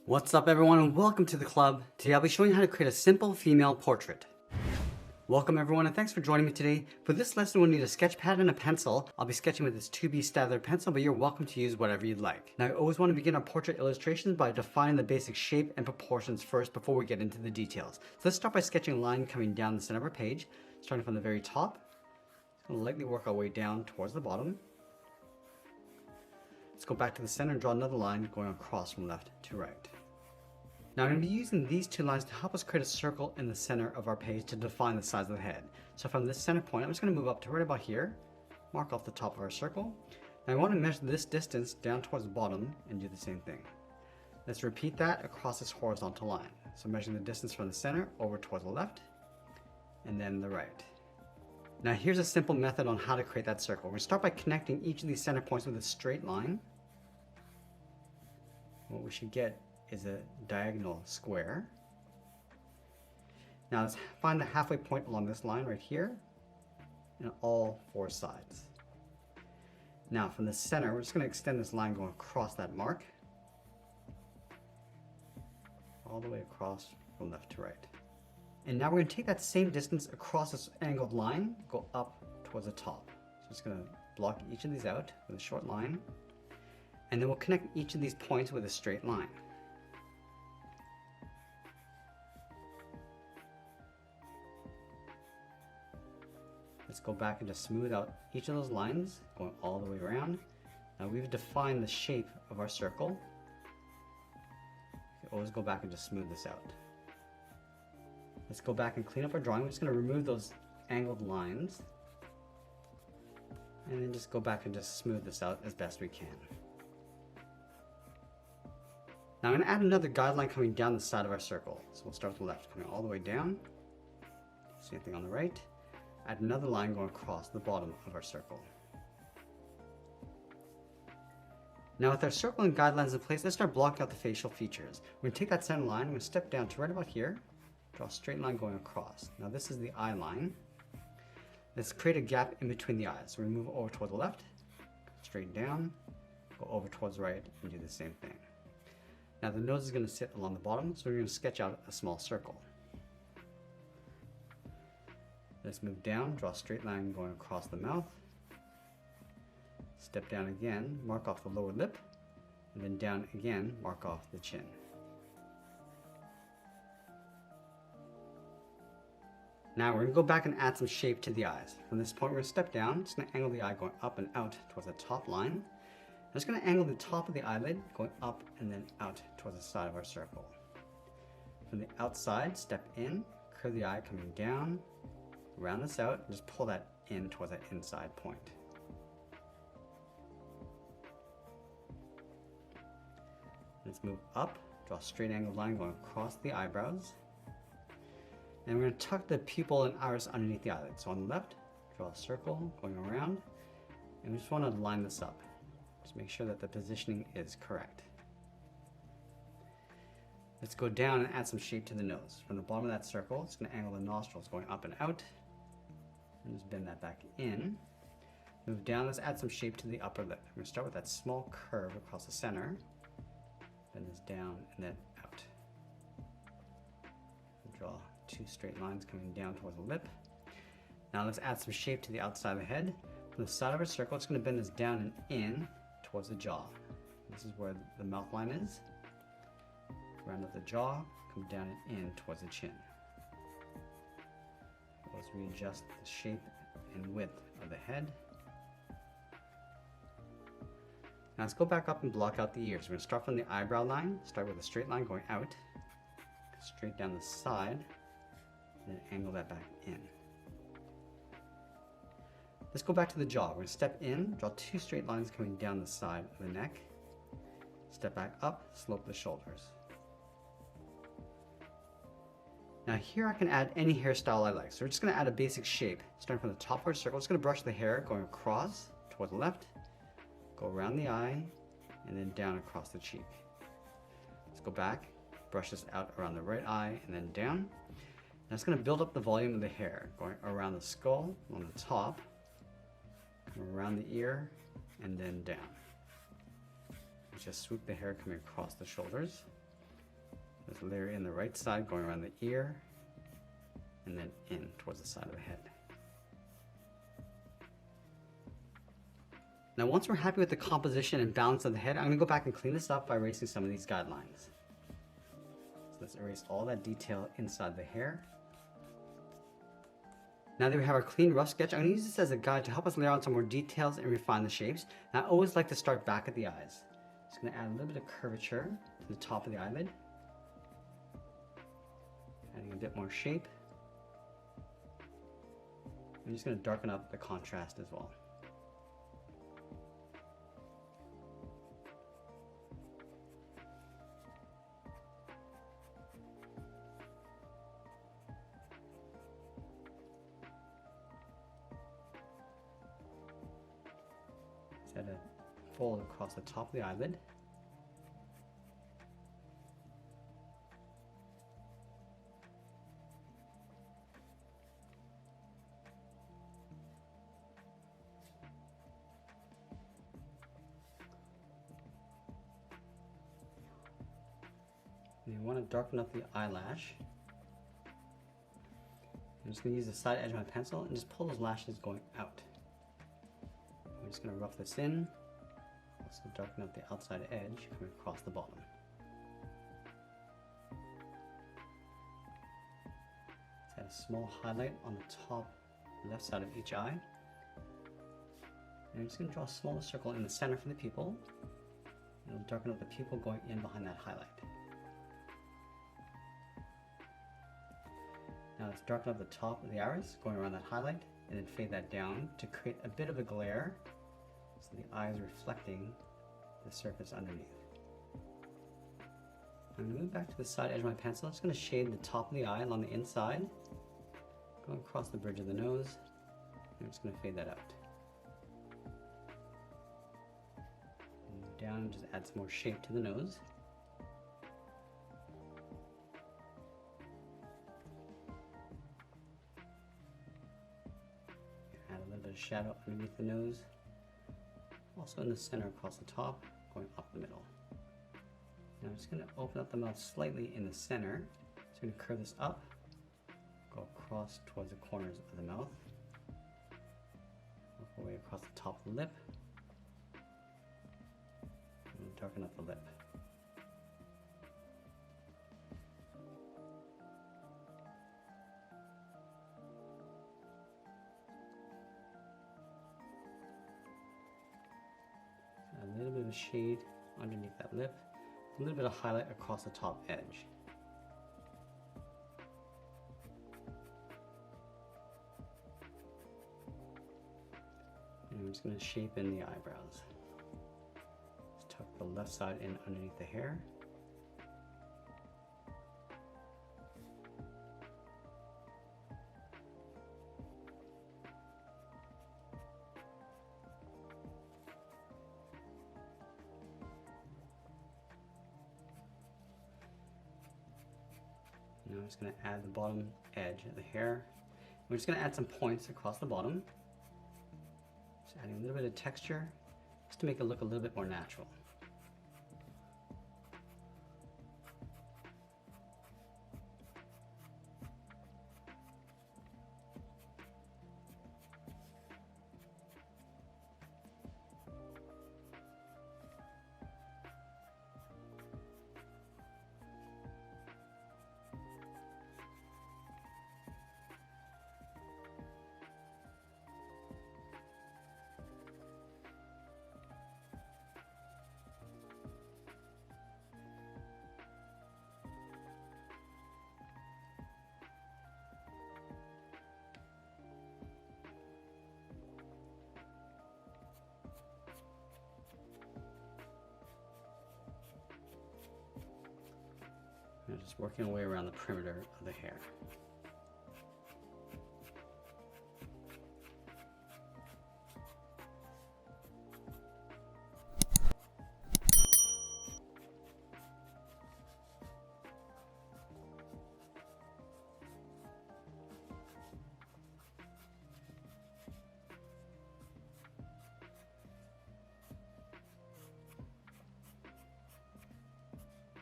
What's up everyone and welcome to the club. Today I'll be showing you how to create a simple female portrait. Welcome everyone and thanks for joining me today. For this lesson we'll need a sketch pad and a pencil. I'll be sketching with this 2B Staedtler pencil, but you're welcome to use whatever you'd like. Now I always want to begin our portrait illustrations by defining the basic shape and proportions first before we get into the details. So let's start by sketching a line coming down the center of our page, starting from the very top. Just going to lightly work our way down towards the bottom. Let's go back to the center and draw another line going across from left to right. Now I'm going to be using these two lines to help us create a circle in the center of our page to define the size of the head. So from this center point, I'm just going to move up to right about here, mark off the top of our circle. Now I want to measure this distance down towards the bottom and do the same thing. Let's repeat that across this horizontal line. So measuring the distance from the center over towards the left and then the right. Now here's a simple method on how to create that circle. We're going to start by connecting each of these center points with a straight line. What we should get is a diagonal square. Now let's find the halfway point along this line right here and all four sides. Now from the center, we're just going to extend this line going across that mark all the way across from left to right. And now we're going to take that same distance across this angled line, go up towards the top. So it's going to block each of these out with a short line, and then we'll connect each of these points with a straight line. Let's go back and just smooth out each of those lines, going all the way around. Now we've defined the shape of our circle. You can always go back and just smooth this out. Let's go back and clean up our drawing. We're just going to remove those angled lines. And then just go back and just smooth this out as best we can. Now I'm going to add another guideline coming down the side of our circle. So we'll start with the left, coming all the way down. Same thing on the right. Add another line going across the bottom of our circle. Now with our circle and guidelines in place, let's start blocking out the facial features. We're going to take that center line, we're going to step down to right about here, draw a straight line going across. Now this is the eye line. Let's create a gap in between the eyes. So we're going to move over toward the left, straight down, go over towards the right, and do the same thing. Now the nose is going to sit along the bottom, so we're going to sketch out a small circle. Let's move down, draw a straight line going across the mouth. Step down again, mark off the lower lip, and then down again, mark off the chin. Now we're going to go back and add some shape to the eyes. From this point, we're going to step down, just going to angle the eye going up and out towards the top line. I'm just going to angle the top of the eyelid going up and then out towards the side of our circle. From the outside, step in, curve the eye coming down, round this out, and just pull that in towards that inside point. Let's move up, draw a straight angled line going across the eyebrows. And we're going to tuck the pupil and iris underneath the eyelid. So on the left, draw a circle going around, and we just want to line this up. Just make sure that the positioning is correct. Let's go down and add some shape to the nose. From the bottom of that circle, it's going to angle the nostrils going up and out. And just bend that back in. Move down, let's add some shape to the upper lip. We're going to start with that small curve across the center. Bend this down and then out. Draw two straight lines coming down towards the lip. Now let's add some shape to the outside of the head. From the side of our circle, it's going to bend this down and in towards the jaw. This is where the mouth line is. Round up the jaw, come down and in towards the chin. Let's readjust the shape and width of the head. Now let's go back up and block out the ears. We're going to start from the eyebrow line, start with a straight line going out, straight down the side, and then angle that back in. Let's go back to the jaw. We're going to step in, draw two straight lines coming down the side of the neck, step back up, slope the shoulders. Now here I can add any hairstyle I like. So we're just going to add a basic shape. Starting from the top of our circle, just going to brush the hair going across toward the left, go around the eye, and then down across the cheek. Let's go back, brush this out around the right eye, and then down. Now it's going to build up the volume of the hair, going around the skull, on the top, around the ear, and then down. Just swoop the hair coming across the shoulders. This layer in the right side going around the ear and then in towards the side of the head. Now once we're happy with the composition and balance of the head, I'm going to go back and clean this up by erasing some of these guidelines. So let's erase all that detail inside the hair. Now that we have our clean rough sketch, I'm going to use this as a guide to help us layer on some more details and refine the shapes. Now I always like to start back at the eyes. Just going to add a little bit of curvature to the top of the eyelid. Adding a bit more shape. I'm just going to darken up the contrast as well. Set a fold across the top of the eyelid. And you want to darken up the eyelash. I'm just going to use the side edge of my pencil and just pull those lashes going out. I'm just going to rough this in, also darken up the outside edge coming across the bottom. Let's add a small highlight on the top left side of each eye. And I'm just going to draw a smaller circle in the center for the pupil. And it'll darken up the pupil going in behind that highlight. Now let's darken up the top of the iris going around that highlight and then fade that down to create a bit of a glare so the eye is reflecting the surface underneath. I'm going to move back to the side edge of my pencil. I'm just going to shade the top of the eye along the inside, going across the bridge of the nose, and I'm just going to fade that out. And move down and just add some more shape to the nose. Add a little bit of shadow underneath the nose. Also in the center across the top, going up the middle. Now I'm just going to open up the mouth slightly in the center. So I'm going to curve this up, go across towards the corners of the mouth, work our way across the top of the lip, and darken up the lip. A little bit of shade underneath that lip, a little bit of highlight across the top edge. And I'm just going to shape in the eyebrows. Just tuck the left side in underneath the hair. Now I'm just going to add the bottom edge of the hair. We're just going to add some points across the bottom. Just adding a little bit of texture just to make it look a little bit more natural. And just working our way around the perimeter of the hair.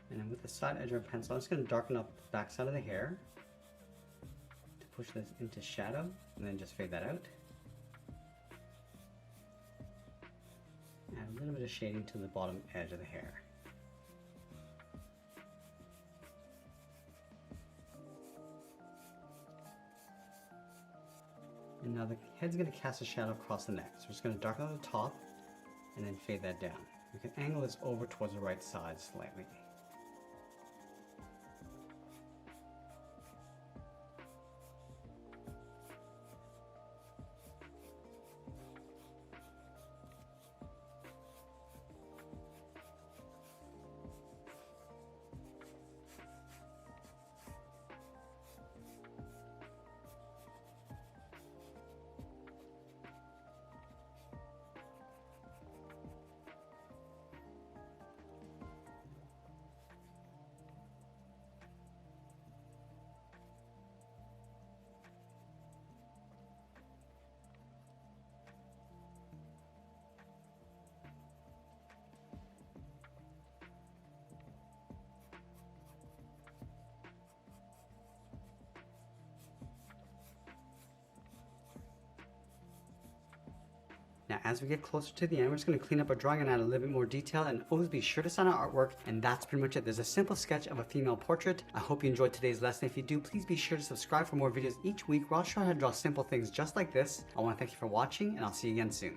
And with the side edge of a pencil, I'm just going to darken up the back side of the hair to push this into shadow, and then just fade that out. Add a little bit of shading to the bottom edge of the hair. And now the head's going to cast a shadow across the neck. So we're just going to darken on the top and then fade that down. We can angle this over towards the right side slightly. Now, as we get closer to the end, we're just going to clean up our drawing and add a little bit more detail, and always be sure to sign our artwork, and that's pretty much it. There's a simple sketch of a female portrait. I hope you enjoyed today's lesson. If you do, please be sure to subscribe for more videos each week where I'll show you how to draw simple things just like this. I want to thank you for watching, and I'll see you again soon.